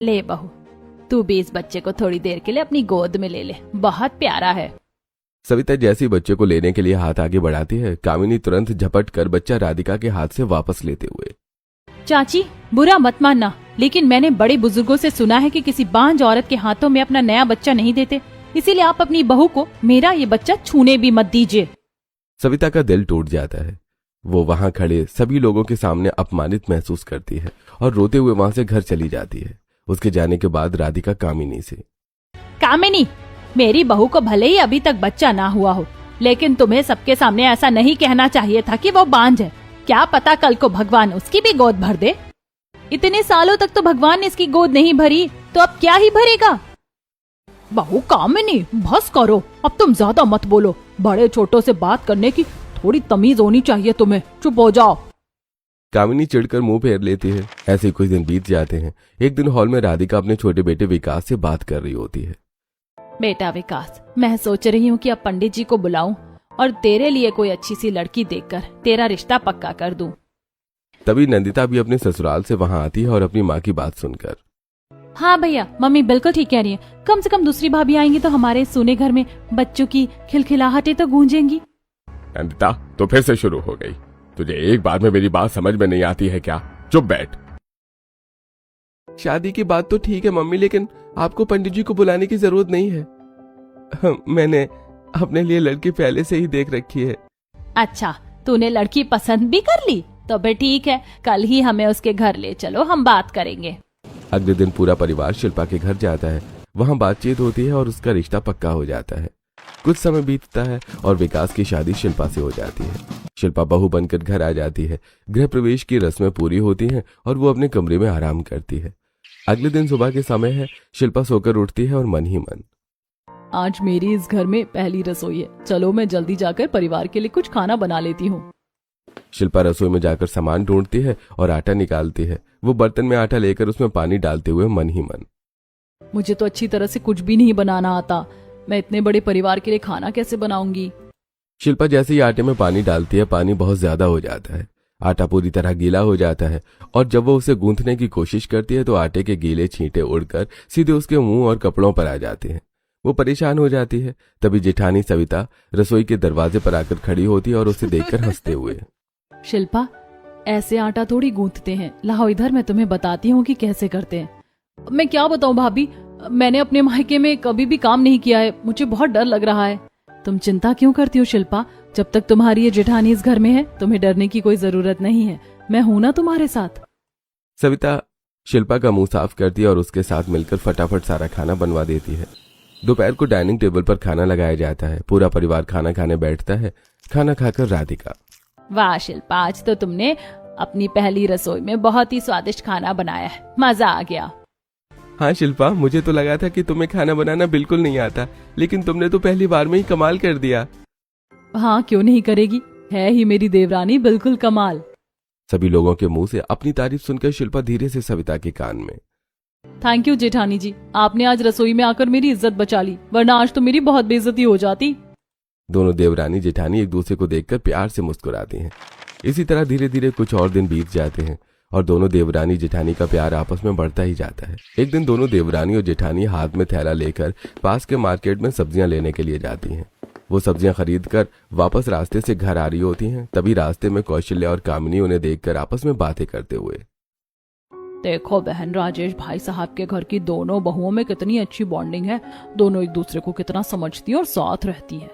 ले बहू, तू भी इस बच्चे को थोड़ी देर के लिए अपनी गोद में ले ले, बहुत प्यारा है। सविता जैसे बच्चे को लेने के लिए हाथ आगे बढ़ाती है, कामिनी तुरंत झपट कर बच्चा राधिका के हाथ से वापस लेते हुए। चाची, बुरा मत मानना, लेकिन मैंने बड़े बुजुर्गों से सुना है कि किसी बांझ औरत के हाथों में अपना नया बच्चा नहीं देते, इसीलिए आप अपनी बहू को मेरा ये बच्चा छूने भी मत दीजिए। सविता का दिल टूट जाता है। वो वहां खड़े सभी लोगों के सामने अपमानित महसूस करती है और रोते हुए वहां से घर चली जाती है। उसके जाने के बाद राधिका कामिनी से, कामिनी, मेरी बहू को भले ही अभी तक बच्चा ना हुआ हो, लेकिन तुम्हें सबके सामने ऐसा नहीं कहना चाहिए था कि वो बांझ है। क्या पता कल को भगवान उसकी भी गोद भर दे। इतने सालों तक तो भगवान ने इसकी गोद नहीं भरी, तो अब क्या ही भरेगा। बहू कामिनी, बस करो, अब तुम ज्यादा मत बोलो। बड़े छोटों से बात करने की थोड़ी तमीज होनी चाहिए तुम्हें, चुप हो जाओ। कामिनी चिढ़कर मुंह फेर लेती है। ऐसे कुछ दिन बीत जाते हैं। एक दिन हॉल में राधिका अपने छोटे बेटे विकास से बात कर रही होती है। बेटा विकास, मैं सोच रही हूँ कि अब पंडित जी को बुलाऊं और तेरे लिए कोई अच्छी सी लड़की देखकर तेरा रिश्ता पक्का कर दूं। तभी नंदिता भी अपने ससुराल से वहां आती है और अपनी माँ की बात सुनकर, हाँ भैया, मम्मी बिल्कुल ठीक कह रही है। कम से कम दूसरी भाभी आएंगी तो हमारे सूने घर में बच्चों की खिलखिलाहटें तो गूंजेंगी। नंदिता तो फिर से शुरू हो गई। तुझे एक बार में मेरी बात समझ में नहीं आती है क्या? चुप बैठ। शादी की बात तो ठीक है मम्मी, लेकिन आपको पंडित जी को बुलाने की जरूरत नहीं है। मैंने अपने लिए लड़की पहले से ही देख रखी है। अच्छा, तूने लड़की पसंद भी कर ली? तो फिर ठीक है, कल ही हमें उसके घर ले चलो, हम बात करेंगे। अगले दिन पूरा परिवार शिल्पा के घर जाता है। वहां बातचीत होती है और उसका रिश्ता पक्का हो जाता है। कुछ समय बीतता है और विकास की शादी शिल्पा से हो जाती है। शिल्पा बहू बनकर घर आ जाती है। गृह प्रवेश की रस्में पूरी होती हैं और वो अपने कमरे में आराम करती है। अगले दिन सुबह के समय है। शिल्पा सोकर उठती है और मन ही मन, आज मेरी इस घर में पहली रसोई है, चलो मैं जल्दी जाकर परिवार के लिए कुछ खाना बना लेती हूँ। शिल्पा रसोई में जाकर सामान ढूंढती है और आटा निकालती है। वो बर्तन में आटा लेकर उसमें पानी डालते हुए मन ही मन, मुझे तो अच्छी तरह से कुछ भी नहीं बनाना आता, मैं इतने बड़े परिवार के लिए खाना कैसे बनाऊंगी। शिल्पा जैसे ही आटे में पानी डालती है, पानी बहुत ज्यादा हो जाता है। आटा पूरी तरह गीला हो जाता है और जब वो उसे गूंथने की कोशिश करती है तो आटे के गीले छींटे उड़कर सीधे उसके मुंह और कपड़ों पर आ जाते हैं। वो परेशान हो जाती है। तभी जेठानी सविता रसोई के दरवाजे पर आकर खड़ी होती है और उसे देखकर हंसते हुए, शिल्पा, ऐसे आटा थोड़ी गूंथते हैं, लाओ इधर, मैं तुम्हें बताती हूँ कि कैसे करते हैं। मैं क्या बताऊँ भाभी, मैंने अपने मायके में कभी भी काम नहीं किया है, मुझे बहुत डर लग रहा है। तुम चिंता क्यों करती हो शिल्पा, जब तक तुम्हारी ये जेठानी इस घर में है तुम्हें डरने की कोई जरूरत नहीं है, मैं हूं ना तुम्हारे साथ। सविता शिल्पा का मुंह साफ करती है और उसके साथ मिलकर फटाफट सारा खाना बनवा देती है। दोपहर को डाइनिंग टेबल पर खाना लगाया जाता है। पूरा परिवार खाना खाने बैठता है। खाना खाकर राधिका, वाह शिल्पा, आज तो तुमने अपनी पहली रसोई में बहुत ही स्वादिष्ट खाना बनाया है, मजा आ गया। हाँ शिल्पा, मुझे तो लगा था कि तुम्हें खाना बनाना बिल्कुल नहीं आता, लेकिन तुमने तो पहली बार में ही कमाल कर दिया। हाँ, क्यों नहीं करेगी, है ही मेरी देवरानी बिल्कुल कमाल। सभी लोगों के मुंह से अपनी तारीफ सुनकर शिल्पा धीरे से सविता के कान में, थैंक यू जेठानी जी, आपने आज रसोई में आकर मेरी इज्जत बचा ली, वरना आज तो मेरी बहुत बेइज्जती हो जाती। दोनों देवरानी जेठानी एक दूसरे को देखकर प्यार से मुस्कुराती हैं। इसी तरह धीरे धीरे कुछ और दिन बीत जाते हैं और दोनों देवरानी जेठानी का प्यार आपस में बढ़ता ही जाता है। एक दिन दोनों देवरानी और जेठानी हाथ में थैला लेकर पास के मार्केट में सब्जियां लेने के लिए जाती हैं। वो सब्जियां खरीदकर वापस रास्ते से घर आ रही होती हैं। तभी रास्ते में कौशल्या और कामिनी उन्हें देखकर आपस में बातें करते हुए, देखो बहन, राजेश भाई साहब के घर की दोनों बहुओं में कितनी अच्छी बॉन्डिंग है, दोनों एक दूसरे को कितना समझती और साथ रहती है।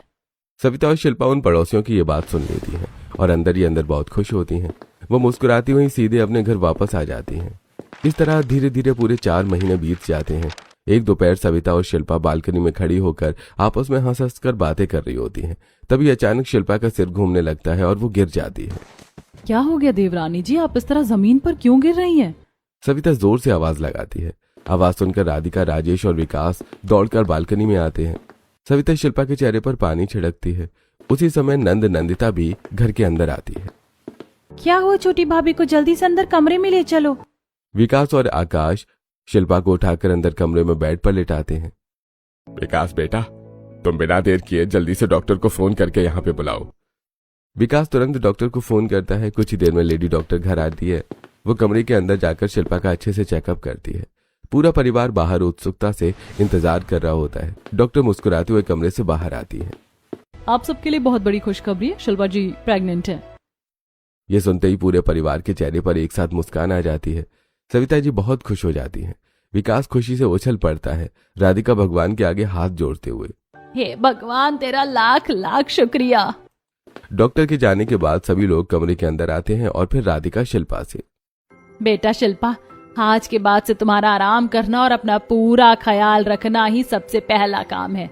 सविता और शिल्पा उन पड़ोसियों की ये बात सुन लेती हैं और अंदर ही अंदर बहुत खुश होती हैं। वो मुस्कुराती हुई सीधे अपने घर वापस आ जाती हैं। इस तरह धीरे धीरे पूरे 4 महीने बीत जाते हैं। एक दोपहर सविता और शिल्पा बालकनी में खड़ी होकर आपस में हंस हंस कर बातें कर रही होती हैं। तभी अचानक शिल्पा का सिर घूमने लगता है और वो गिर जाती है। क्या हो गया देवरानी जी, आप इस तरह जमीन पर क्यों गिर रही हैं? सविता जोर से आवाज लगाती है। आवाज सुनकर राधिका, राजेश और विकास दौड़कर बालकनी में आते हैं। सविता शिल्पा के चेहरे पर पानी छिड़कती है। उसी समय नंदिता भी घर के अंदर आती है। क्या हुआ छोटी भाभी को, जल्दी से अंदर कमरे में ले चलो। विकास और आकाश शिल्पा को उठाकर अंदर कमरे में बेड पर लेटाते हैं। विकास बेटा, तुम बिना देर किए जल्दी से डॉक्टर को फोन करके यहाँ पे बुलाओ। विकास तुरंत डॉक्टर को फोन करता है। कुछ ही देर में लेडी डॉक्टर घर आती है। वो कमरे के अंदर जाकर शिल्पा का अच्छे से चेकअप करती है। पूरा परिवार बाहर उत्सुकता से इंतजार कर रहा होता है। डॉक्टर मुस्कुराते हुए कमरे से बाहर आती है। आप सबके लिए बहुत बड़ी खुशखबरी है, शिल्पा जी प्रेग्नेंट है। ये सुनते ही पूरे परिवार के चेहरे पर एक साथ मुस्कान आ जाती है। सविता जी बहुत खुश हो जाती हैं। विकास खुशी से उछल पड़ता है, राधिका भगवान के आगे हाथ जोड़ते हुए। हे भगवान, तेरा लाख लाख शुक्रिया। डॉक्टर के जाने के बाद सभी लोग कमरे के अंदर आते हैं और फिर राधिका शिल्पा से, बेटा शिल्पा, आज के बाद से तुम्हारा आराम करना और अपना पूरा ख्याल रखना ही सबसे पहला काम है।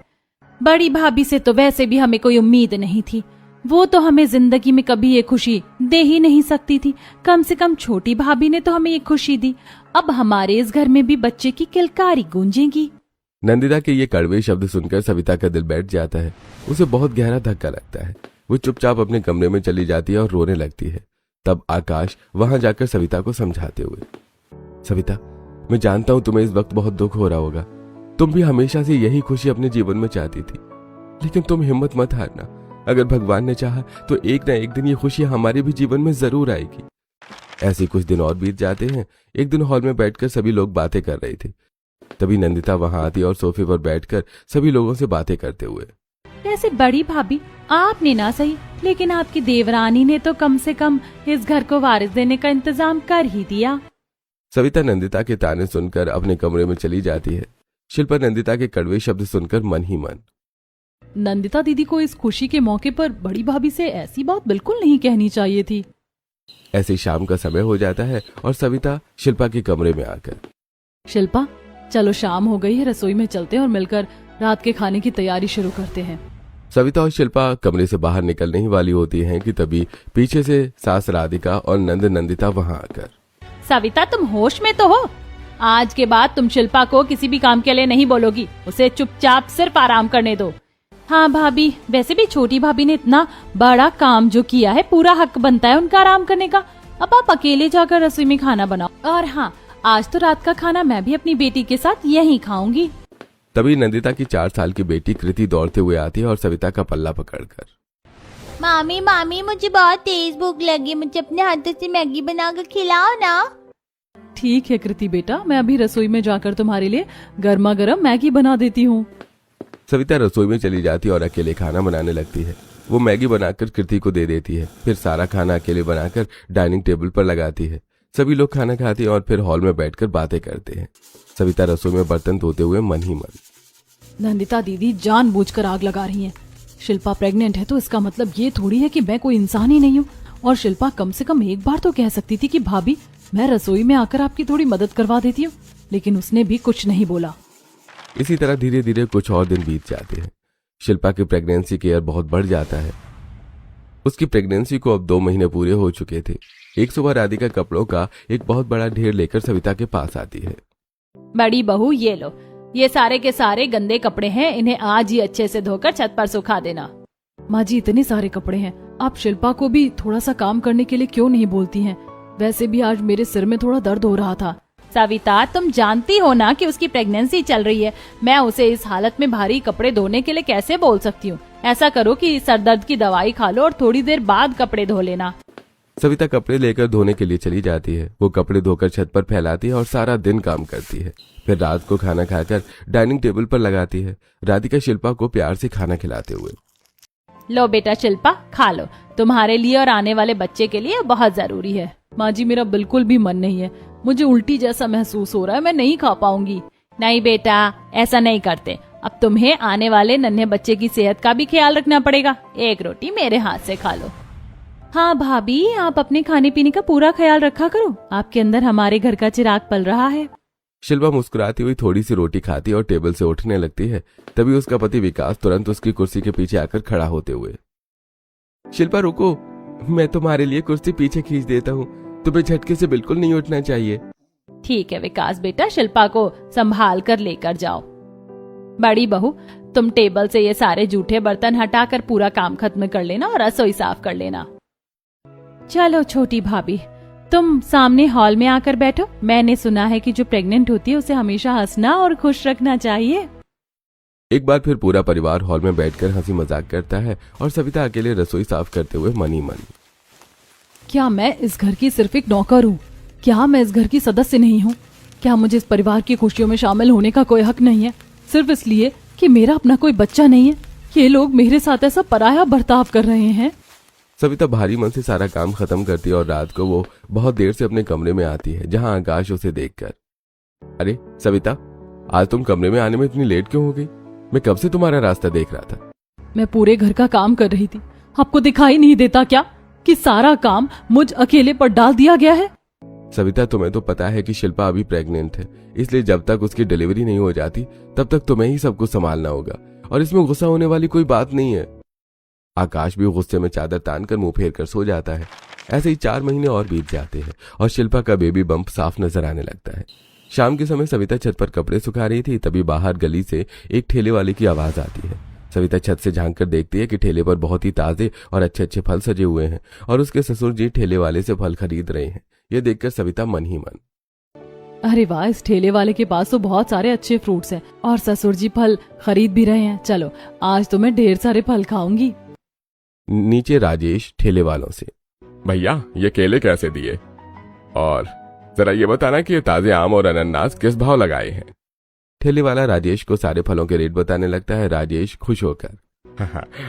बड़ी भाभी से तो वैसे भी हमें कोई उम्मीद नहीं थी, वो तो हमें जिंदगी में कभी ये खुशी दे ही नहीं सकती थी। कम से कम छोटी भाभी ने तो हमें ये खुशी दी। अब हमारे इस घर में भी बच्चे की किलकारी गूंजेगी। नंदिता के ये कड़वे शब्द सुनकर सविता का दिल बैठ जाता है। उसे बहुत गहरा धक्का लगता है। वो चुपचाप अपने कमरे में चली जाती है और रोने लगती है। तब आकाश वहां जाकर सविता को समझाते हुए, सविता, मैं जानता हूं तुम्हें इस वक्त बहुत दुख हो रहा होगा। तुम भी हमेशा से यही खुशी अपने जीवन में चाहती थी, लेकिन तुम हिम्मत मत हारना। अगर भगवान ने चाहा तो एक न एक दिन ये खुशी हमारे भी जीवन में जरूर आएगी। ऐसे कुछ दिन और बीत जाते हैं। एक दिन हॉल में बैठकर सभी लोग बातें कर रहे थे। तभी नंदिता वहां आती और सोफे पर बैठकर सभी लोगों से बातें करते हुए, वैसे बड़ी भाभी, आपने ना सही, लेकिन आपकी देवरानी ने तो कम से कम इस घर को वारिस देने का इंतजाम कर ही दिया। सविता नंदिता के ताने सुनकर अपने कमरे में चली जाती है। शिल्पा नंदिता के कड़वे शब्द सुनकर मन ही मन, नंदिता दीदी को इस खुशी के मौके पर बड़ी भाभी से ऐसी बात बिल्कुल नहीं कहनी चाहिए थी। ऐसे शाम का समय हो जाता है और सविता शिल्पा के कमरे में आकर, शिल्पा, चलो शाम हो गई है, रसोई में चलते हैं और मिलकर रात के खाने की तैयारी शुरू करते हैं। सविता और शिल्पा कमरे से बाहर निकलने ही वाली होती हैं कि तभी पीछे से सास राधिका और नंदिता वहां आकर, सविता, तुम होश में तो हो? आज के बाद तुम शिल्पा को किसी भी काम के लिए नहीं बोलोगी। उसे चुपचाप सिर्फ आराम करने दो। हाँ भाभी, वैसे भी छोटी भाभी ने इतना बड़ा काम जो किया है, पूरा हक बनता है उनका आराम करने का। अब आप अकेले जाकर रसोई में खाना बनाओ। और हाँ, आज तो रात का खाना मैं भी अपनी बेटी के साथ यहीं खाऊंगी। तभी नंदिता की 4 साल की बेटी कृति दौड़ते हुए आती है और सविता का पल्ला पकड़कर, मामी मामी, मुझे बहुत तेज भूख लगी, मुझे अपने हाथों से मैगी बनाकर खिलाओ ना। ठीक है कृति बेटा, मैं अभी रसोई में जाकर तुम्हारे लिए गर्मा गर्म मैगी बना देती हूँ। सविता रसोई में चली जाती है और अकेले खाना बनाने लगती है। वो मैगी बनाकर कृति को दे देती है, फिर सारा खाना अकेले बनाकर डाइनिंग टेबल पर लगाती है। सभी लोग खाना खाते हैं और फिर हॉल में बैठकर बातें करते हैं। सविता रसोई में बर्तन धोते हुए मन ही मन, नंदिता दीदी जानबूझकर आग लगा रही हैं। शिल्पा प्रेग्नेंट है तो इसका मतलब ये थोड़ी है कि मैं कोई इंसान ही नहीं हूँ। और शिल्पा कम से कम एक बार तो कह सकती थी कि भाभी, मैं रसोई में आकर आपकी थोड़ी मदद करवा देती हूँ, लेकिन उसने भी कुछ नहीं बोला। इसी तरह धीरे धीरे कुछ और दिन बीत जाते हैं। शिल्पा की प्रेगनेंसी केयर बहुत बढ़ जाता है। उसकी प्रेगनेंसी को अब 2 महीने पूरे हो चुके थे। एक सुबह राधिका कपड़ों का एक बहुत बड़ा ढेर लेकर सविता के पास आती है। बड़ी बहू, ये लो, ये सारे के सारे गंदे कपड़े हैं, इन्हें आज ही अच्छे से धोकर छत पर सुखा देना। माँ जी, इतने सारे कपड़े हैं, आप शिल्पा को भी थोड़ा सा काम करने के लिए क्यों नहीं बोलती हैं? वैसे भी आज मेरे सिर में थोड़ा दर्द हो रहा था। सविता, तुम जानती हो ना कि उसकी प्रेगनेंसी चल रही है। मैं उसे इस हालत में भारी कपड़े धोने के लिए कैसे बोल सकती हूँ? ऐसा करो कि सर दर्द की दवाई खा लो और थोड़ी देर बाद कपड़े धो लेना। सविता कपड़े लेकर धोने के लिए चली जाती है। वो कपड़े धोकर छत पर फैलाती है और सारा दिन काम करती है। फिर रात को खाना खाकर डाइनिंग टेबल पर लगाती है, राधिका शिल्पा को प्यार से खाना खिलाते हुए। लो बेटा शिल्पा, खा लो, तुम्हारे लिए और आने वाले बच्चे के लिए बहुत जरूरी है। माँ जी, मेरा बिल्कुल भी मन नहीं है, मुझे उल्टी जैसा महसूस हो रहा है, मैं नहीं खा पाऊंगी। नहीं बेटा, ऐसा नहीं करते। अब तुम्हें आने वाले नन्हे बच्चे की सेहत का भी ख्याल रखना पड़ेगा। एक रोटी मेरे हाथ से खा लो। हाँ भाभी, आप अपने खाने पीने का पूरा ख्याल रखा करो, आपके अंदर हमारे घर का चिराग पल रहा है। शिल्पा मुस्कुराती हुई थोड़ी सी रोटी खाती और टेबल से उठने लगती है। तभी उसका पति विकास तुरंत उसकी कुर्सी के पीछे आकर खड़ा होते हुए, शिल्पा रुको, मैं तुम्हारे लिए कुर्सी पीछे खींच देता हूँ, तुम्हें झटके से बिल्कुल नहीं उठना चाहिए। ठीक है विकास बेटा, शिल्पा को संभाल कर लेकर जाओ। बड़ी बहू, तुम टेबल से ये सारे जूठे बर्तन हटाकर पूरा काम खत्म कर लेना और रसोई साफ कर लेना। चलो छोटी भाभी, तुम सामने हॉल में आकर बैठो। मैंने सुना है कि जो प्रेग्नेंट होती है उसे हमेशा हंसना और खुश रखना चाहिए। एक बार फिर पूरा परिवार हॉल में बैठकर हंसी मजाक करता है और सविता अकेले रसोई साफ करते हुए मन ही मन, क्या मैं इस घर की सिर्फ एक नौकर हूँ? क्या मैं इस घर की सदस्य नहीं हूँ? क्या मुझे इस परिवार की खुशियों में शामिल होने का कोई हक नहीं है, सिर्फ इसलिए कि मेरा अपना कोई बच्चा नहीं है? ये लोग मेरे साथ ऐसा पराया बर्ताव कर रहे हैं। सविता भारी मन से सारा काम खत्म करती है और रात को वो बहुत देर से अपने कमरे में आती है, जहां आकाश उसे देखकर, अरे सविता, आज तुम कमरे में आने में इतनी लेट क्यों हो गई? मैं कब से तुम्हारा रास्ता देख रहा था। मैं पूरे घर का काम कर रही थी, आपको दिखाई नहीं देता क्या कि सारा काम मुझ अकेले पर डाल दिया गया है? सविता, तुम्हें तो पता है कि शिल्पा अभी प्रेग्नेंट है, इसलिए जब तक उसकी डिलीवरी नहीं हो जाती तब तक तुम्हें ही सब कुछ संभालना होगा, और इसमें गुस्सा होने वाली कोई बात नहीं है। आकाश भी गुस्से में चादर तान कर मुंह फेर कर सो जाता है। ऐसे ही 4 महीने और बीत जाते हैं और शिल्पा का बेबी बम्प साफ नजर आने लगता है। शाम के समय सविता छत पर कपड़े सुखा रही थी, तभी बाहर गली से एक ठेले वाले की आवाज आती है। सविता छत से झांक कर देखती है कि ठेले पर बहुत ही ताजे और अच्छे अच्छे फल सजे हुए हैं और उसके ससुर जी ठेले वाले से फल खरीद रहे हैं। ये देखकर सविता मन ही मन, अरे वाह, इस ठेले वाले के पास तो बहुत सारे अच्छे फ्रूट्स हैं और ससुर जी फल खरीद भी रहे हैं। चलो, आज तो मैं ढेर सारे फल खाऊंगी। नीचे राजेश ठेले वालों से, भैया ये केले कैसे दिए? और जरा ये बताना कि ये ताजे आम और अनानास किस भाव लगाए हैं? ठेले वाला राजेश को सारे फलों के रेट बताने लगता है। राजेश खुश होकर,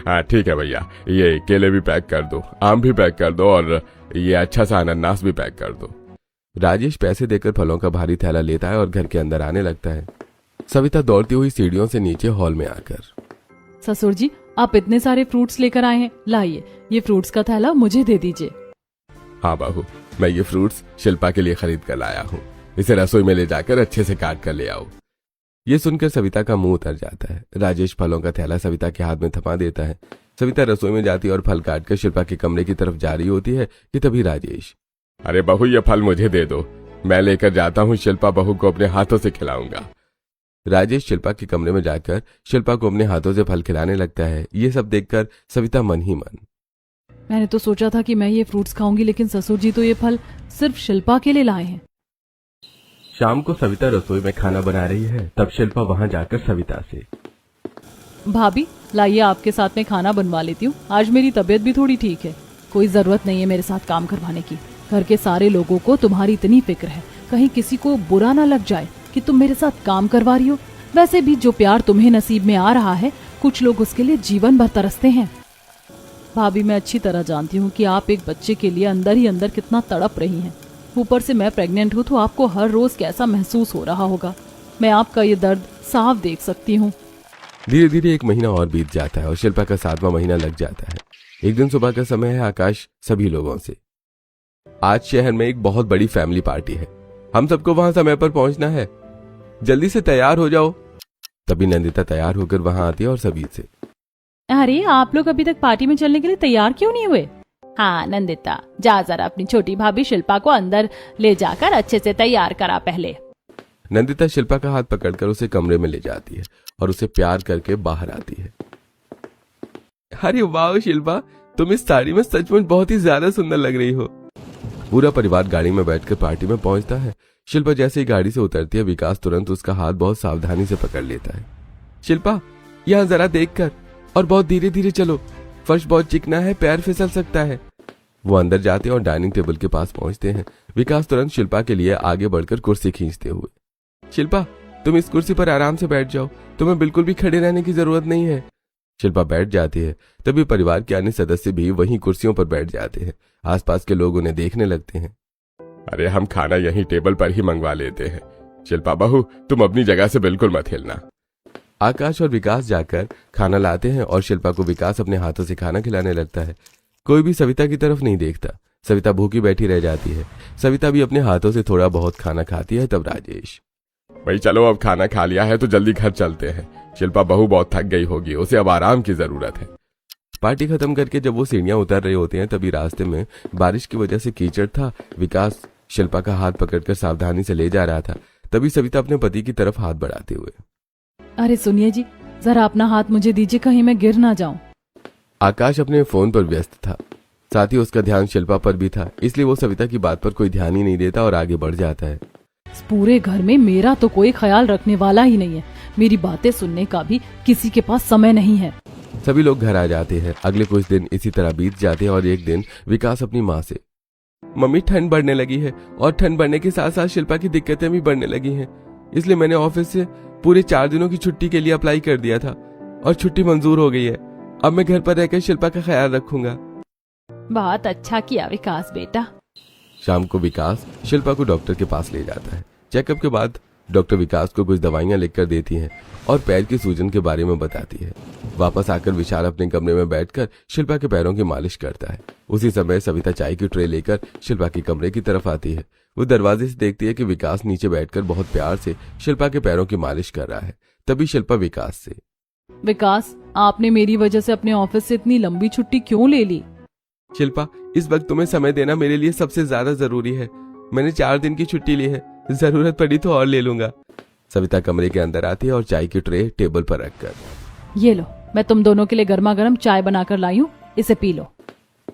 हाँ ठीक है भैया, ये केले भी पैक कर दो, आम भी पैक कर दो और ये अच्छा सा अनानास भी पैक कर दो। राजेश पैसे देकर फलों का भारी थैला लेता है और घर के अंदर आने लगता है। सविता दौड़ती हुई सीढ़ियों से नीचे हॉल में आकर, ससुर जी, आप इतने सारे फ्रूट्स लेकर आए हैं, लाइए ये फ्रूट्स का थैला मुझे दे दीजिए। हाँ बहू, मैं ये फ्रूट्स शिल्पा के लिए खरीद कर लाया हूँ, इसे रसोई में ले जाकर अच्छे से काट कर ले आओ। ये सुनकर सविता का मुंह उतर जाता है। राजेश फलों का थैला सविता के हाथ में थमा देता है। सविता रसोई में जाती है और फल काटकर शिल्पा के कमरे की तरफ जा रही होती है कि तभी राजेश, अरे बहू ये फल मुझे दे दो, मैं लेकर जाता हूँ, शिल्पा बहू को अपने हाथों से खिलाऊंगा। राजेश शिल्पा के कमरे में जाकर शिल्पा को अपने हाथों से फल खिलाने लगता है। ये सब देखकर सविता मन ही मन, मैंने तो सोचा था कि मैं ये फ्रूट्स खाऊंगी, लेकिन ससुर जी तो ये फल सिर्फ शिल्पा के लिए लाए हैं। शाम को सविता रसोई में खाना बना रही है, तब शिल्पा वहां जाकर सविता से, भाभी लाइए आपके साथ में खाना बनवा लेती हूँ, आज मेरी तबीयत भी थोड़ी ठीक है। कोई जरूरत नहीं है मेरे साथ काम करवाने की। घर के सारे लोगों को तुम्हारी इतनी फिक्र है, कहीं किसी को बुरा ना लग जाए कि तुम मेरे साथ काम करवा रही हो। वैसे भी जो प्यार तुम्हें नसीब में आ रहा है, कुछ लोग उसके लिए जीवन भर तरसते हैं। भाभी, मैं अच्छी तरह जानती हूँ कि आप एक बच्चे के लिए अंदर ही अंदर कितना तड़प रही हैं। ऊपर से मैं प्रेग्नेंट हूँ, तो आपको हर रोज कैसा महसूस हो रहा होगा। मैं आपका ये दर्द साफ देख सकती हूँ। धीरे धीरे 1 महीना और बीत जाता है और शिल्पा का 7वां महीना लग जाता है। एक दिन सुबह का समय है। आकाश सभी लोगों से, आज शहर में एक बहुत बड़ी फैमिली पार्टी है, हम सबको वहां समय पर पहुंचना है, जल्दी से तैयार हो जाओ। तभी नंदिता तैयार होकर वहां आती है और सभी से, अरे आप लोग अभी तक पार्टी में चलने के लिए तैयार क्यों नहीं हुए? हाँ नंदिता, जा जरा अपनी छोटी भाभी शिल्पा को अंदर ले जाकर अच्छे से तैयार करा पहले। नंदिता शिल्पा का हाथ पकड़कर उसे कमरे में ले जाती है और उसे प्यार करके बाहर आती है। अरे वाह शिल्पा, तुम इस साड़ी में सचमुच बहुत ही ज्यादा सुंदर लग रही हो। पूरा परिवार गाड़ी में बैठकर पार्टी में पहुंचता है। शिल्पा जैसे ही गाड़ी से उतरती है, विकास तुरंत उसका हाथ बहुत सावधानी से पकड़ लेता है। शिल्पा, यहाँ जरा देखकर, और बहुत धीरे धीरे चलो, फर्श बहुत चिकना है, पैर फिसल सकता है। वो अंदर जाते हैं और डाइनिंग टेबल के पास पहुंचते हैं। विकास तुरंत शिल्पा के लिए आगे बढ़कर कुर्सी खींचते हुए, शिल्पा तुम इस कुर्सी पर आराम से बैठ जाओ, तुम्हें बिल्कुल भी खड़े रहने की जरूरत नहीं है। शिल्पा बैठ जाती है। तभी परिवार के अन्य सदस्य भी वहीं कुर्सियों पर बैठ जाते हैं। आसपास के लोग उन्हें देखने लगते हैं। अरे हम खाना यहीं टेबल पर ही मंगवा लेते हैं, शिल्पा बहू तुम अपनी जगह से बिल्कुल मत हिलना। आकाश और विकास जाकर खाना लाते हैं और शिल्पा को विकास अपने हाथों से खाना खिलाने लगता है। कोई भी सविता की तरफ नहीं देखता। सविता भूखी बैठी रह जाती है। सविता भी अपने हाथों से थोड़ा बहुत खाना खाती है। तब राजेश, भाई चलो अब खाना खा लिया है तो जल्दी घर चलते हैं, शिल्पा बहू बहुत थक गई होगी, उसे अब आराम की जरूरत है। पार्टी खत्म करके जब वो सीढ़ियां उतर रहे होते हैं, तभी रास्ते में बारिश की वजह से कीचड़ था। विकास शिल्पा का हाथ पकड़कर सावधानी से ले जा रहा था। तभी सविता अपने पति की तरफ हाथ बढ़ाते हुए, अरे सुनिए जी, जरा अपना हाथ मुझे दीजिए, कहीं मैं गिर ना जाऊं। आकाश अपने फोन पर व्यस्त था, साथ ही उसका ध्यान शिल्पा पर भी था, इसलिए वो सविता की बात पर कोई ध्यान ही नहीं देता और आगे बढ़ जाता है। इस पूरे घर में मेरा तो कोई ख्याल रखने वाला ही नहीं है। मेरी बातें सुनने का भी किसी के पास समय नहीं है। सभी लोग घर आ जाते हैं। अगले कुछ दिन इसी तरह बीत जाते हैं और एक दिन विकास अपनी माँ से, मम्मी ठंड बढ़ने लगी है और ठंड बढ़ने के साथ साथ शिल्पा की दिक्कतें भी बढ़ने लगी हैं। इसलिए मैंने ऑफिस से पूरे 4 दिनों की छुट्टी के लिए अप्लाई कर दिया था और छुट्टी मंजूर हो गई है। अब मैं घर पर रहकर शिल्पा का ख्याल रखूंगा। बहुत अच्छा किया विकास बेटा। शाम को विकास शिल्पा को डॉक्टर के पास ले जाता है। चेकअप के बाद डॉक्टर विकास को कुछ दवाइयां लिखकर देती हैं और पैर की सूजन के बारे में बताती है। वापस आकर विशाल अपने कमरे में बैठकर शिल्पा के पैरों की मालिश करता है। उसी समय सविता चाय की ट्रे लेकर शिल्पा के कमरे की तरफ आती है। वो दरवाजे से देखती है कि विकास नीचे बैठकर बहुत प्यार से शिल्पा के पैरों की मालिश कर रहा है। तभी शिल्पा विकास से, विकास, आपने मेरी वजह से अपने ऑफिस से इतनी लंबी छुट्टी क्यों ले ली? शिल्पा, इस वक्त तुम्हें समय देना मेरे लिए सबसे ज्यादा जरूरी है। मैंने 4 दिन की छुट्टी ली है, जरूरत पड़ी तो और ले लूंगा। सविता कमरे के अंदर आती है और चाय की ट्रे टेबल पर रखकर, ये लो, मैं तुम दोनों के लिए गर्मा गर्म चाय बनाकर लाई हूँ, इसे पी लो।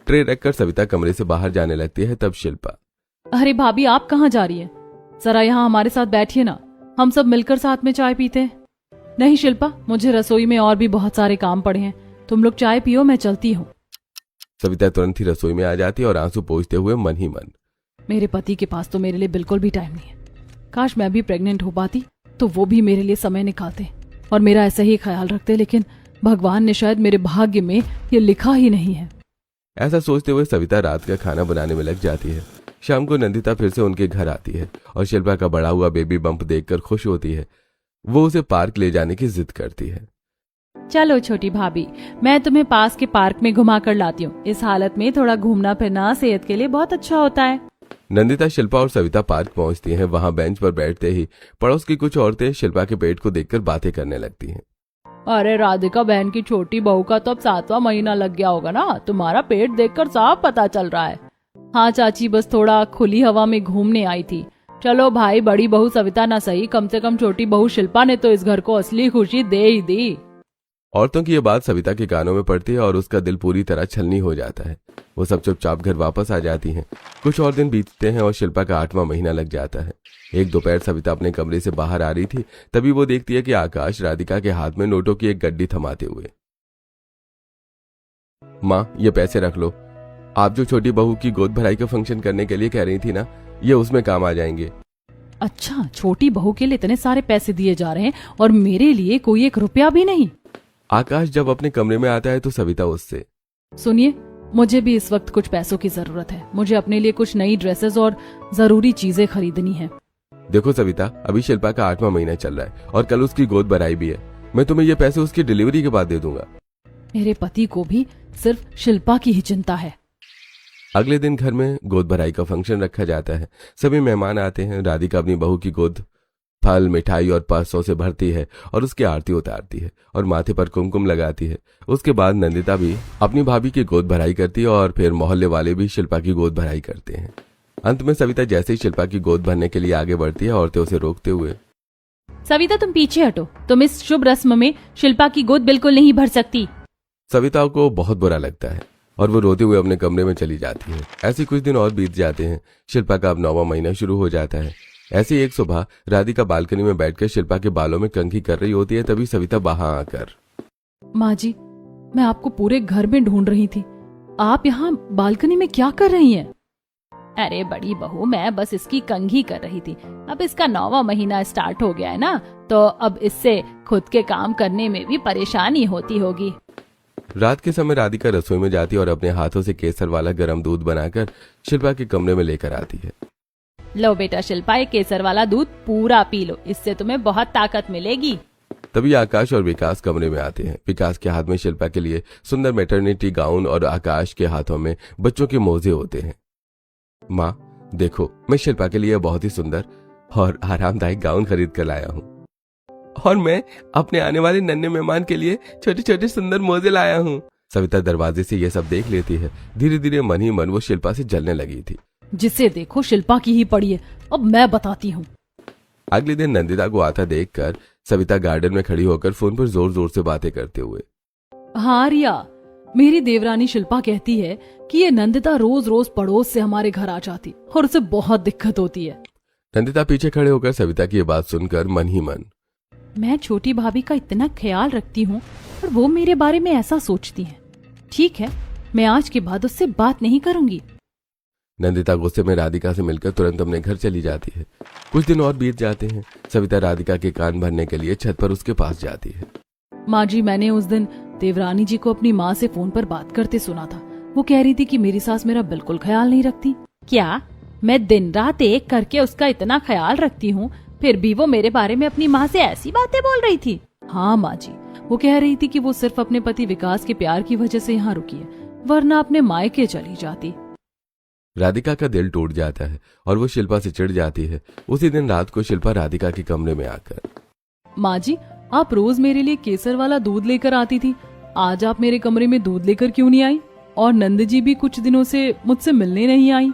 ट्रे रखकर सविता कमरे से बाहर जाने लगती है। तब शिल्पा, अरे भाभी, आप कहाँ जा रही है? जरा यहाँ हमारे साथ बैठिए ना, हम सब मिलकर साथ में चाय पीते हैं। नहीं शिल्पा, मुझे रसोई में और भी बहुत सारे काम पड़े हैं, तुम लोग चाय पियो, मैं चलती हूँ। सविता तुरंत ही रसोई में आ जाती है और आंसू पोंछते हुए मन ही मन, मेरे पति के पास तो मेरे लिए बिल्कुल भी टाइम नहीं है। काश मैं भी प्रेग्नेंट हो पाती तो वो भी मेरे लिए समय निकालते और मेरा ऐसा ही ख्याल रखते, लेकिन भगवान ने शायद मेरे भाग्य में ये लिखा ही नहीं है। ऐसा सोचते हुए सविता रात का खाना बनाने में लग जाती है। शाम को नंदिता फिर से उनके घर आती है और शिल्पा का बड़ा हुआ बेबी बम्प देखकर खुश होती है। वो उसे पार्क ले जाने की जिद करती है। चलो छोटी भाभी, मैं तुम्हें पास के पार्क में घुमा कर लाती हूँ। इस हालत में थोड़ा घूमना फिरना सेहत के लिए बहुत अच्छा होता है। नंदिता, शिल्पा और सविता पार्क पहुंचती हैं। वहां बेंच पर बैठते ही पड़ोस की कुछ औरतें शिल्पा के पेट को देखकर बातें करने लगती हैं। अरे राधिका बहन की छोटी बहू का तो अब 7वां महीना लग गया होगा ना, तुम्हारा पेट देखकर साफ पता चल रहा है। हाँ चाची, बस थोड़ा खुली हवा में घूमने आई थी। चलो भाई, बड़ी बहू सविता ना सही, कम से कम छोटी बहू शिल्पा ने तो इस घर को असली खुशी दे ही दी। औरतों की ये बात सविता के कानों में पड़ती है और उसका दिल पूरी तरह छलनी हो जाता है। वो सब चुपचाप घर वापस आ जाती हैं। कुछ और दिन बीतते हैं और शिल्पा का 8वां महीना लग जाता है। एक दोपहर सविता अपने कमरे से बाहर आ रही थी, तभी वो देखती है कि आकाश राधिका के हाथ में नोटों की एक गड्डी थमाते हुए, माँ, ये पैसे रख लो। आप जो छोटी बहू की गोद भराई का फंक्शन करने के लिए कह रही थी ना, ये उसमें काम आ जाएंगे। अच्छा, छोटी बहू के लिए इतने सारे पैसे दिए जा रहे हैं और मेरे लिए कोई 1 रुपया भी नहीं? आकाश जब अपने कमरे में आता है तो सविता उससे, सुनिए, मुझे भी इस वक्त कुछ पैसों की जरूरत है। मुझे अपने लिए कुछ नई ड्रेसेस और जरूरी चीजें खरीदनी है। देखो सविता, अभी शिल्पा का 8वां महीना चल रहा है और कल उसकी गोद भराई भी है। मैं तुम्हें ये पैसे उसकी डिलीवरी के बाद दे दूंगा। मेरे पति को भी सिर्फ शिल्पा की ही चिंता है। अगले दिन घर में गोद भराई का फंक्शन रखा जाता है। सभी मेहमान आते हैं। राधिका अपनी बहू की गोद फल, मिठाई और पैसों से भरती है और उसकी आरती उतारती है और माथे पर कुमकुम लगाती है। उसके बाद नंदिता भी अपनी भाभी की गोद भराई करती है और फिर मोहल्ले वाले भी शिल्पा की गोद भराई करते हैं। अंत में सविता जैसे ही शिल्पा की गोद भरने के लिए आगे बढ़ती है, औरतें उसे रोकते हुए, सविता तुम पीछे हटो, तुम इस शुभ रस्म में शिल्पा की गोद बिल्कुल नहीं भर सकती। सविता को बहुत बुरा लगता है और वो रोते हुए अपने कमरे में चली जाती है। ऐसे कुछ दिन और बीत जाते हैं। शिल्पा का अब 9वां महीना शुरू हो जाता है। ऐसी एक सुबह राधिका बालकनी में बैठकर शिल्पा के बालों में कंघी कर रही होती है। तभी सविता वहां आकर, माँ जी, मैं आपको पूरे घर में ढूंढ रही थी, आप यहाँ बालकनी में क्या कर रही हैं? अरे बड़ी बहू, मैं बस इसकी कंघी कर रही थी। अब इसका 9वां महीना स्टार्ट हो गया है ना, तो अब इससे खुद के काम करने में भी परेशानी होती होगी। रात के समय राधिका रसोई में जाती है और अपने हाथों से केसर वाला गर्म दूध बनाकर शिल्पा के कमरे में लेकर आती है। लो बेटा शिल्पा, ये केसर वाला दूध पूरा पी लो, इससे तुम्हें बहुत ताकत मिलेगी। तभी आकाश और विकास कमरे में आते हैं। विकास के हाथ में शिल्पा के लिए सुंदर मैटरनिटी गाउन और आकाश के हाथों में बच्चों के मोजे होते हैं। माँ देखो, मैं शिल्पा के लिए बहुत ही सुंदर और आरामदायक गाउन खरीद कर लाया हूँ और मैं अपने आने वाले नन्हे मेहमान के लिए छोटे छोटे सुंदर मोजे लाया हूँ। सविता दरवाजे से ये सब देख लेती है। धीरे धीरे मन ही मन वो शिल्पा से जलने लगी थी। जिसे देखो शिल्पा की ही पड़ी है, अब मैं बताती हूँ। अगले दिन नंदिता को आता देखकर सविता गार्डन में खड़ी होकर फोन पर जोर जोर से बातें करते हुए, हाँ रिया, मेरी देवरानी शिल्पा कहती है कि ये नंदिता रोज रोज पड़ोस से हमारे घर आ जाती और उसे बहुत दिक्कत होती है। नंदिता पीछे खड़े होकर सविता की ये बात सुनकर मन ही मन, मैं छोटी भाभी का इतना ख्याल रखती हूँ और वो मेरे बारे में ऐसा सोचती है। ठीक है, मैं आज के बाद उससे बात नहीं करूंगी। नंदिता गुस्से में राधिका से मिलकर तुरंत अपने घर चली जाती है। कुछ दिन और बीत जाते हैं। सविता राधिका के कान भरने के लिए छत पर उसके पास जाती है। माँ जी, मैंने उस दिन देवरानी जी को अपनी माँ से फोन पर बात करते सुना था। वो कह रही थी कि मेरी सास मेरा बिल्कुल ख्याल नहीं रखती। क्या? मैं दिन रात एक करके उसका इतना ख्याल रखती हूँ, फिर भी वो मेरे बारे में अपनी माँ से ऐसी बातें बोल रही थी? हाँ माँ जी, वो कह रही थी कि वो सिर्फ अपने पति विकास के प्यार की वजह से यहाँ रुकी है, वरना अपने मायके चली जाती। राधिका का दिल टूट जाता है और वो शिल्पा से चिढ़ जाती है। उसी दिन रात को शिल्पा राधिका के कमरे में आकर, माँ जी, आप रोज मेरे लिए केसर वाला दूध लेकर आती थी, आज आप मेरे कमरे में दूध लेकर क्यों नहीं आई? और नंद जी भी कुछ दिनों से मुझसे मिलने नहीं आई।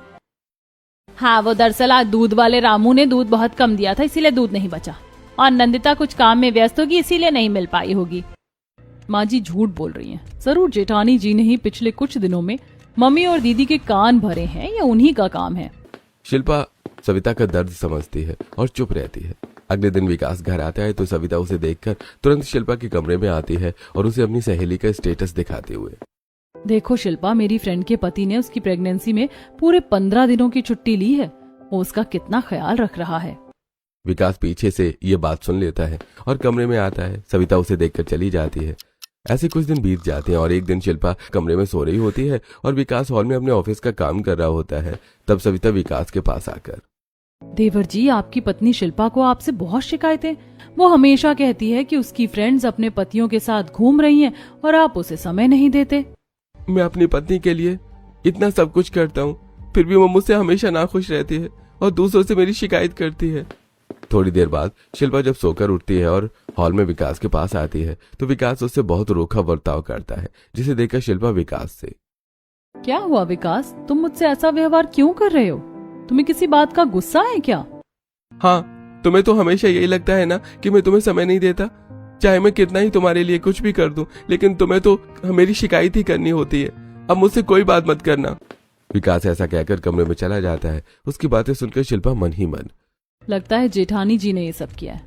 हाँ, वो दरअसल आज दूध वाले रामू ने दूध बहुत कम दिया था, इसीलिए दूध नहीं बचा, और नंदिता कुछ काम में व्यस्त होगी, इसीलिए नहीं मिल पाई होगी। माँ जी झूठ बोल रही हैं। जरूर जेठानी जी ने ही पिछले कुछ दिनों में मम्मी और दीदी के कान भरे हैं, या उन्हीं का काम है। शिल्पा सविता का दर्द समझती है और चुप रहती है। अगले दिन विकास घर आता है तो सविता उसे देखकर तुरंत शिल्पा के कमरे में आती है और उसे अपनी सहेली का स्टेटस दिखाते हुए, देखो शिल्पा, मेरी फ्रेंड के पति ने उसकी प्रेगनेंसी में पूरे 15 दिनों की छुट्टी ली है, वो उसका कितना ख्याल रख रहा है। विकास पीछे से ये बात सुन लेता है और कमरे में आता है। सविता उसे देखकर चली जाती है। ऐसे कुछ दिन बीत जाते हैं और एक दिन शिल्पा कमरे में सो रही होती है और विकास हॉल में अपने ऑफिस का काम कर रहा होता है। तब सविता विकास के पास आकर, देवर जी, आपकी पत्नी शिल्पा को आपसे बहुत शिकायतें। वो हमेशा कहती है कि उसकी फ्रेंड्स अपने पतियों के साथ घूम रही हैं और आप उसे समय नहीं देते। मैं अपनी पत्नी के लिए इतना सब कुछ करता हूँ, फिर भी वो मुझसे हमेशा नाखुश रहती है और दूसरों से मेरी शिकायत करती है। थोड़ी देर बाद शिल्पा जब सोकर उठती है और हॉल में विकास के पास आती है तो विकास उससे बहुत रूखा बर्ताव करता है, जिसे देखकर शिल्पा विकास से, क्या हुआ विकास, तुम मुझसे ऐसा व्यवहार क्यों कर रहे हो? तुम्हें किसी बात का गुस्सा है क्या? हाँ, तुम्हें तो हमेशा यही लगता है ना कि मैं तुम्हें समय नहीं देता। चाहे मैं कितना ही तुम्हारे लिए कुछ भी कर दूं, लेकिन तुम्हें तो मेरी शिकायत ही करनी होती है। अब मुझसे कोई बात मत करना। विकास ऐसा कहकर कमरे में चला जाता है। उसकी बातें सुनकर शिल्पा मन ही मन, लगता है जेठानी जी ने ये सब किया है।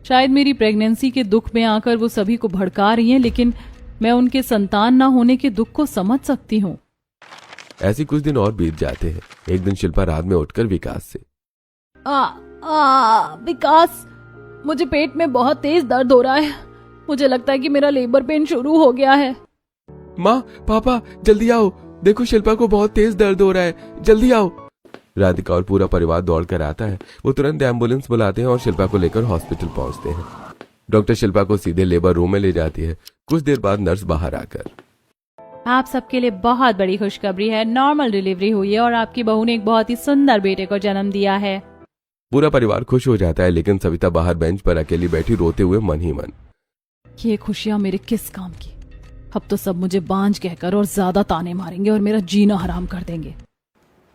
शायद मेरी प्रेगनेंसी के दुख में आकर वो सभी को भड़का रही हैं, लेकिन मैं उनके संतान ना होने के दुख को समझ सकती हूँ। ऐसी कुछ दिन और बीत जाते हैं। एक दिन शिल्पा रात में उठकर विकास से, विकास, मुझे पेट में बहुत तेज दर्द हो रहा है। मुझे लगता है कि मेरा लेबर पेन शुरू हो गया है। माँ, पापा, जल्दी आओ, देखो शिल्पा को बहुत तेज दर्द हो रहा है, जल्दी आओ। राधिका और पूरा परिवार दौड़कर आता है। वो तुरंत एम्बुलेंस बुलाते हैं और शिल्पा को लेकर हॉस्पिटल पहुंचते हैं। डॉक्टर शिल्पा को सीधे लेबर रूम में ले जाती है। कुछ देर बाद नर्स बाहर आकर, आप सबके लिए बहुत बड़ी खुशखबरी है, नॉर्मल डिलीवरी हुई है और आपकी बहू ने एक बहुत ही सुंदर बेटे को जन्म दिया है। पूरा परिवार खुश हो जाता है, लेकिन सविता बाहर बेंच पर अकेली बैठी रोते हुए मन ही मन, ये खुशियां मेरे किस काम की? अब तो सब मुझे बांझ कहकर और ज्यादा ताने मारेंगे और मेरा जीना हराम कर देंगे।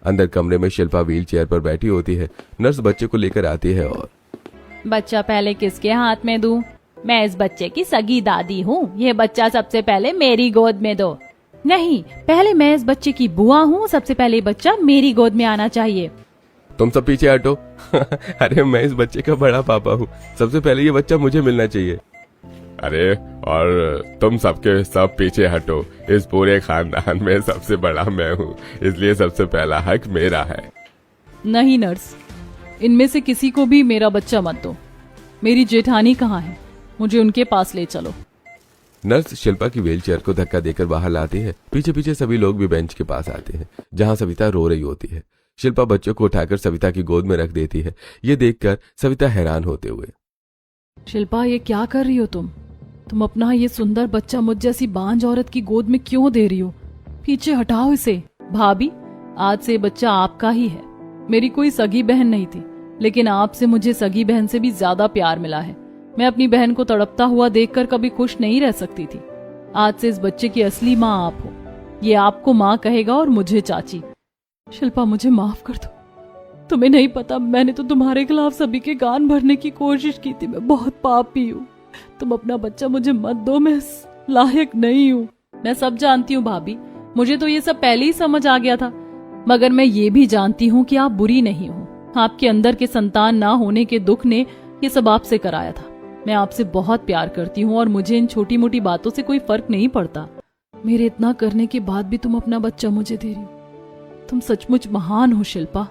अंदर कमरे में शिल्पा व्हील चेयर पर बैठी होती है। नर्स बच्चे को लेकर आती है और, बच्चा पहले किसके हाथ में दूं? मैं इस बच्चे की सगी दादी हूँ, ये बच्चा सबसे पहले मेरी गोद में दो। नहीं, पहले मैं इस बच्चे की बुआ हूँ, सबसे पहले बच्चा मेरी गोद में आना चाहिए। तुम सब पीछे हटो। अरे मैं इस बच्चे का बड़ा पापा हूँ, सबसे पहले ये बच्चा मुझे मिलना चाहिए। अरे और तुम सबके सब पीछे हटो, इस पूरे खानदान में सबसे बड़ा मैं हूँ, इसलिए सबसे पहला हक मेरा है। नहीं नर्स, इनमें से किसी को भी मेरा बच्चा मत दो। मेरी जेठानी कहाँ है? मुझे उनके पास ले चलो। नर्स शिल्पा की व्हीलचेयर को धक्का देकर बाहर लाती है। पीछे पीछे सभी लोग भी बेंच के पास आते हैं, जहां सविता रो रही होती है। शिल्पा बच्चों को उठाकर सविता की गोद में रख देती है। ये देखकर सविता हैरान होते हुए, शिल्पा, ये क्या कर रही हो तुम अपना ये सुंदर बच्चा मुझ जैसी बांझ औरत की गोद में क्यों दे रही हो? पीछे हटाओ इसे। भाभी, आज से बच्चा आपका ही है। मेरी कोई सगी बहन नहीं थी, लेकिन आपसे मुझे सगी बहन से भी ज्यादा प्यार मिला है। मैं अपनी बहन को तड़पता हुआ देखकर कभी खुश नहीं रह सकती थी। आज से इस बच्चे की असली माँ आप हो। ये आपको माँ कहेगा और मुझे चाची। शिल्पा, मुझे माफ कर दो। तुम्हें नहीं पता, मैंने तो तुम्हारे खिलाफ सभी के कान भरने की कोशिश की थी। मैं बहुत पापी हूँ। तुम अपना बच्चा मुझे मत दो, मैं लायक नहीं हूँ। मैं सब जानती हूँ भाभी, मुझे तो ये सब पहले ही समझ आ गया था। मगर मैं ये भी जानती हूँ कि आप बुरी नहीं हो। आपके अंदर के संतान ना होने के दुख ने ये सब आपसे कराया था। मैं आपसे बहुत प्यार करती हूँ और मुझे इन छोटी मोटी बातों से कोई फर्क नहीं पड़ता। मेरे इतना करने के बाद भी तुम अपना बच्चा मुझे दे रही हो। तुम सचमुच महान हो शिल्पा।